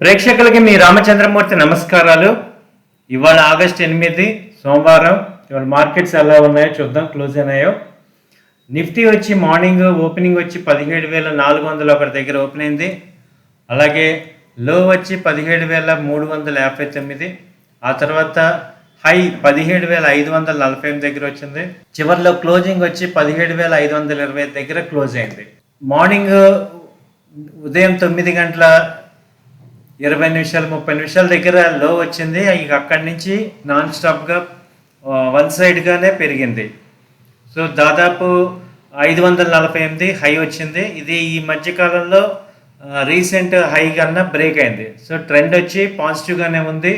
ప్రేక్షకులకి మీ రామచంద్రమూర్తి నమస్కారాలు. ఇవాళ ఆగస్టు 8 సోమవారం. ఇవాళ మార్కెట్స్ ఎలా ఉన్నాయో చూద్దాం, క్లోజ్ అయినాయో. నిఫ్టీ వచ్చి మార్నింగ్ ఓపెనింగ్ వచ్చి 17,401 దగ్గర ఓపెన్ అయింది. అలాగే లో వచ్చి 17,359. ఆ తర్వాత హై 17,548 దగ్గర వచ్చింది. చివరిలో క్లోజింగ్ వచ్చి 17,520 దగ్గర క్లోజ్ అయింది. మార్నింగ్ ఉదయం 9 గంటల 20 నిమిషాలు 30 నిమిషాల దగ్గర లో వచ్చింది. ఇక అక్కడి నుంచి నాన్ స్టాప్గా వన్ సైడ్గానే పెరిగింది. సో దాదాపు 548 హై వచ్చింది. ఇది ఈ మధ్యకాలంలో రీసెంట్ హై కన్నా బ్రేక్ అయింది. సో ట్రెండ్ వచ్చి పాజిటివ్గానే ఉంది.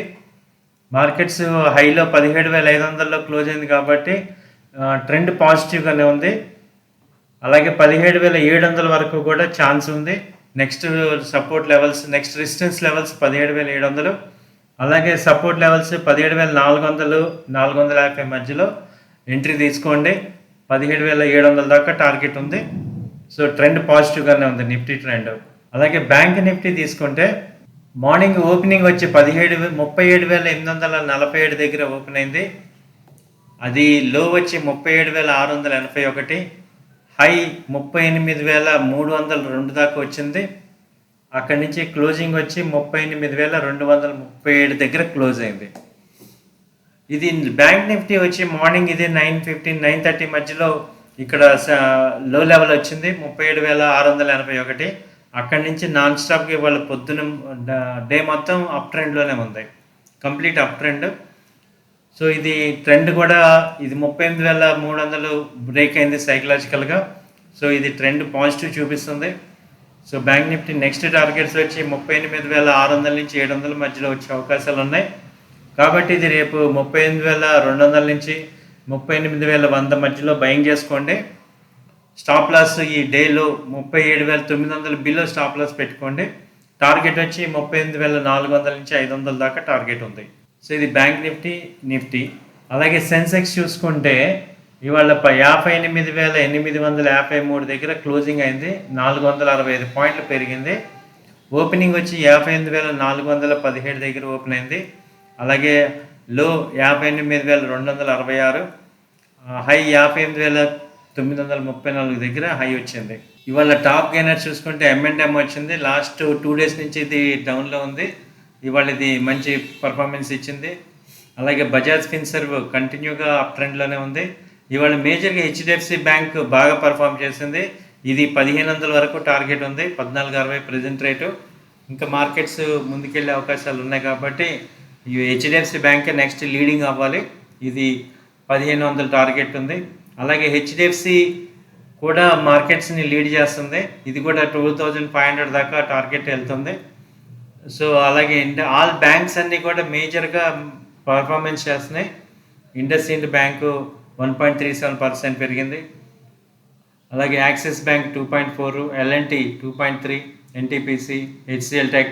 మార్కెట్స్ హైలో 17,500లో క్లోజ్ అయింది కాబట్టి ట్రెండ్ పాజిటివ్గానే ఉంది. అలాగే 17,700 వరకు కూడా ఛాన్స్ ఉంది. Next support levels, next resistance levels 17,700, అలాగే సపోర్ట్ లెవెల్స్ 17,400 450 మధ్యలో ఎంట్రీ తీసుకోండి. 17,700 దాకా టార్గెట్ ఉంది. సో ట్రెండ్ పాజిటివ్గానే ఉంది నిఫ్టీ ట్రెండ్. అలాగే బ్యాంక్ నిఫ్టీ తీసుకుంటే మార్నింగ్ ఓపెనింగ్ వచ్చి 37,847 దగ్గర ఓపెన్ అయింది. అది లో వచ్చి 37,681, హై 38,302 దాకా వచ్చింది. అక్కడి నుంచి క్లోజింగ్ వచ్చి 38,237 దగ్గర క్లోజ్ అయింది. ఇది బ్యాంక్ నిఫ్టీ వచ్చి మార్నింగ్ ఇది 9:15 9:30 మధ్యలో ఇక్కడ లో లెవెల్ వచ్చింది 37,681. అక్కడి నుంచి నాన్ స్టాప్కి వాళ్ళ పొద్దున డే మొత్తం అప్ ట్రెండ్లోనే ఉంది, కంప్లీట్ అప్ ట్రెండ్. సో ఇది ట్రెండ్ కూడా ఇది 38,300 బ్రేక్ అయింది సైకలాజికల్గా. సో ఇది ట్రెండ్ పాజిటివ్ చూపిస్తుంది. So bank Nifty next targets వచ్చి 38,600 నుంచి 700 మధ్యలో వచ్చే అవకాశాలు ఉన్నాయి. కాబట్టి ఇది రేపు 38,200 నుంచి 38,100 మధ్యలో బయింగ్ చేసుకోండి. స్టాప్ లాస్ ఈ డేలో 37,900 బిలో స్టాప్ లాస్ పెట్టుకోండి. టార్గెట్ వచ్చి 38,400 నుంచి 500 దాకా టార్గెట్ ఉంది. సో ఇది బ్యాంక్ నిఫ్టీ. అలాగే సెన్సెక్స్ చూసుకుంటే ఇవాళ 58,853 దగ్గర క్లోజింగ్ అయింది. 465 పాయింట్లు పెరిగింది. ఓపెనింగ్ వచ్చి 58,417 దగ్గర ఓపెన్ అయింది. అలాగే లో 58,266, హై 58,934 దగ్గర హై వచ్చింది. ఇవాళ టాప్ గెయినర్ చూసుకుంటే M&M వచ్చింది. లాస్ట్ 2 డేస్ నుంచి ఇది డౌన్లో ఉంది. ఇవాళ ఇది మంచి పర్ఫార్మెన్స్ ఇచ్చింది. అలాగే బజాజ్ ఫిన్సర్వ్ కంటిన్యూగా అప్ ట్రెండ్లోనే ఉంది. ఇవాళ మేజర్గా HDFC బ్యాంక్ బాగా పర్ఫామ్ చేసింది. ఇది 1,500 వరకు టార్గెట్ ఉంది, 14.60 ప్రజెంట్ రేటు. ఇంకా మార్కెట్స్ ముందుకెళ్ళే అవకాశాలు ఉన్నాయి కాబట్టి ఈ HDFC బ్యాంకే నెక్స్ట్ లీడింగ్ అవ్వాలి. ఇది 1,500 టార్గెట్ ఉంది. అలాగే HDFC కూడా మార్కెట్స్ని లీడ్ చేస్తుంది. ఇది కూడా 2,500 దాకా టార్గెట్ వెళ్తుంది. సో అలాగే ఆల్ బ్యాంక్స్ అన్నీ కూడా మేజర్గా పర్ఫార్మెన్స్ చేస్తున్నాయి. ఇండస్ఇండ్ బ్యాంకు 1.37% పెరిగింది. అలాగే Axis bank 2.4, L&T 2.3, NTPC, HCL tech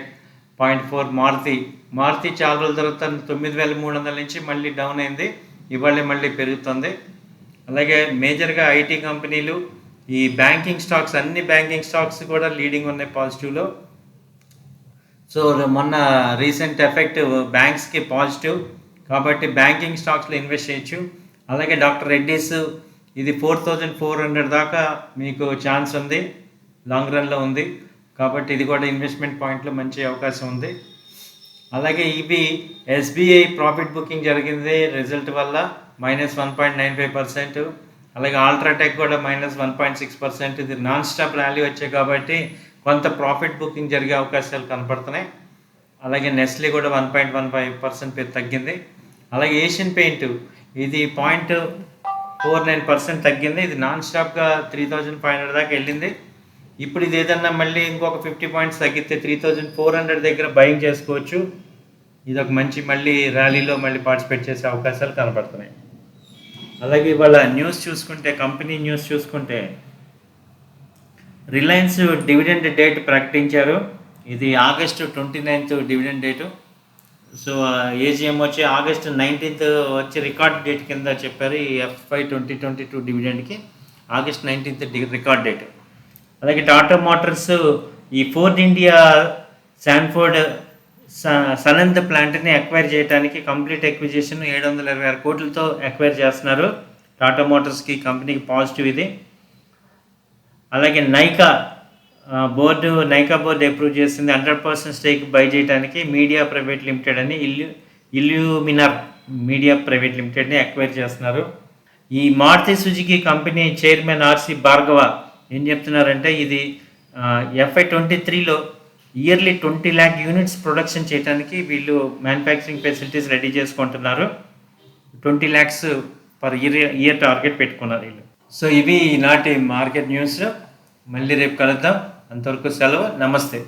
0.4, Maruti చాలా రోజుల తర్వాత 9,300 నుంచి మళ్ళీ డౌన్ అయింది. ఇవాళ మళ్ళీ పెరుగుతుంది. అలాగే మేజర్గా ఐటీ కంపెనీలు, ఈ బ్యాంకింగ్ స్టాక్స్, అన్ని బ్యాంకింగ్ స్టాక్స్ కూడా లీడింగ్ ఉన్నాయి పాజిటివ్లో. సో మొన్న రీసెంట్ ఎఫెక్ట్ బ్యాంక్స్కి పాజిటివ్ కాబట్టి బ్యాంకింగ్ స్టాక్స్లో ఇన్వెస్ట్ చేయొచ్చు. అలాగే డాక్టర్ రెడ్డీస్ ఇది 4,400 దాకా మీకు ఛాన్స్ ఉంది, లాంగ్ రన్లో ఉంది కాబట్టి ఇది కూడా ఇన్వెస్ట్మెంట్ పాయింట్లో మంచి అవకాశం ఉంది. అలాగే ఇవి SBI ప్రాఫిట్ బుకింగ్ జరిగింది రిజల్ట్ వల్ల -1.95%. అలాగే అల్ట్రాటెక్ కూడా -1.6%. ఇది నాన్ స్టాప్ ర్యాలీ వచ్చాయి కాబట్టి కొంత ప్రాఫిట్ బుకింగ్ జరిగే అవకాశాలు కనపడుతున్నాయి. అలాగే నెస్లీ కూడా 1.15% తగ్గింది. అలాగే ఏషియన్ పెయింట్ ఇది 0.49% తగ్గింది. ఇది నాన్ స్టాప్గా 3,500 దాకా వెళ్ళింది. ఇప్పుడు ఇది ఏదన్నా మళ్ళీ ఇంకొక 50 పాయింట్స్ తగ్గితే 3,400 దగ్గర బయింగ్ చేసుకోవచ్చు. ఇది ఒక మంచి మళ్ళీ ర్యాలీలో మళ్ళీ పార్టిసిపేట్ చేసే అవకాశాలు కనపడుతున్నాయి. అలాగే ఇవాళ న్యూస్ చూసుకుంటే, కంపెనీ న్యూస్ చూసుకుంటే రిలయన్స్ డివిడెండ్ డేట్ ప్రకటించారు. ఇది August 29 dividend date. So AGM వచ్చి ఆగస్టు 19 వచ్చి రికార్డ్ డేట్ కింద చెప్పారు. ఈ FY 2022 డివిడెండ్కి ఆగస్ట్ 19 రికార్డ్ డేట్. అలాగే టాటా మోటార్స్ ఈ ఫోర్డ్ ఇండియా శాన్ఫోర్డ్ సనంత్ ప్లాంట్ని అక్వైర్ చేయడానికి కంప్లీట్ ఎక్విజిషన్ 726 కోట్లతో అక్వైర్ చేస్తున్నారు. టాటా మోటార్స్కి కంపెనీకి పాజిటివ్ ఇది. అలాగే నైకా బోర్డు అప్రూవ్ చేసింది 100% స్టేక్ బై చేయడానికి మీడియా ప్రైవేట్ లిమిటెడ్ అని ఇల్యూమినర్ మీడియా ప్రైవేట్ లిమిటెడ్ని అక్వైర్ చేస్తున్నారు. ఈ Maruti Suzuki company chairman RC Bhargava ఏం చెప్తున్నారంటే ఇది FY23లో ఇయర్లీ 20 lakh యూనిట్స్ ప్రొడక్షన్ చేయడానికి వీళ్ళు మ్యానుఫ్యాక్చరింగ్ ఫెసిలిటీస్ రెడీ చేసుకుంటున్నారు. 20 lakhs పర్ ఇయర్ టార్గెట్ పెట్టుకున్నారు వీళ్ళు. సో ఇవి ఈనాటి మార్కెట్ న్యూస్. మళ్ళీ రేపు కలుద్దాం. అంతవరకు సెలవు. నమస్తే.